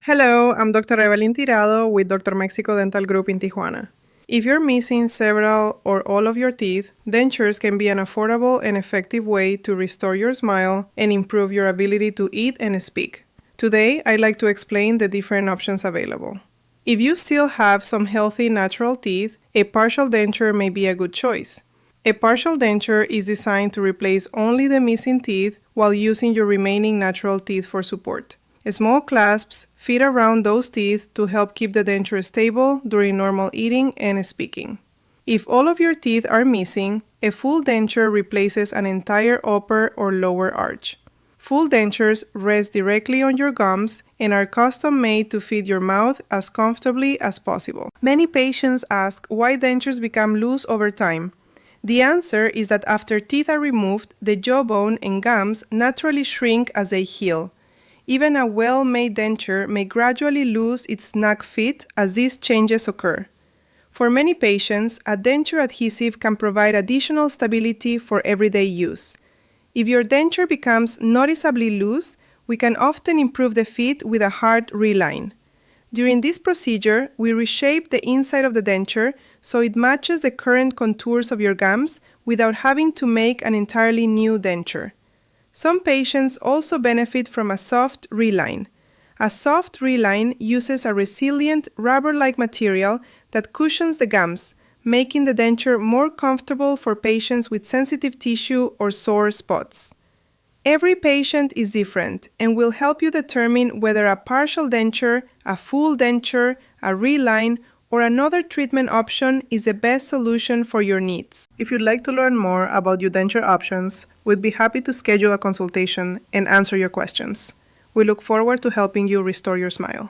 Hello, I'm Dr. Evelyn Tirado with Dr. Mexico Dental Group in Tijuana. If you're missing several or all of your teeth, dentures can be an affordable and effective way to restore your smile and improve your ability to eat and speak. Today, I'd like to explain the different options available. If you still have some healthy natural teeth, a partial denture may be a good choice. A partial denture is designed to replace only the missing teeth while using your remaining natural teeth for support. Small clasps fit around those teeth to help keep the denture stable during normal eating and speaking. If all of your teeth are missing, a full denture replaces an entire upper or lower arch. Full dentures rest directly on your gums and are custom made to fit your mouth as comfortably as possible. Many patients ask why dentures become loose over time. The answer is that after teeth are removed, the jawbone and gums naturally shrink as they heal. Even a well-made denture may gradually lose its snug fit as these changes occur. For many patients, a denture adhesive can provide additional stability for everyday use. If your denture becomes noticeably loose, we can often improve the fit with a hard Reline. During this procedure, we reshape the inside of the denture so it matches the current contours of your gums without having to make an entirely new denture. Some patients also benefit from a soft Reline. A soft Reline uses a resilient, rubber-like material that cushions the gums, making the denture more comfortable for patients with sensitive tissue or sore spots. Every patient is different and will help you determine whether a partial denture, a full denture, a Reline, or another treatment option is the best solution for your needs. If you'd like to learn more about your denture options, we'd be happy to schedule a consultation and answer your questions. We look forward to helping you restore your smile.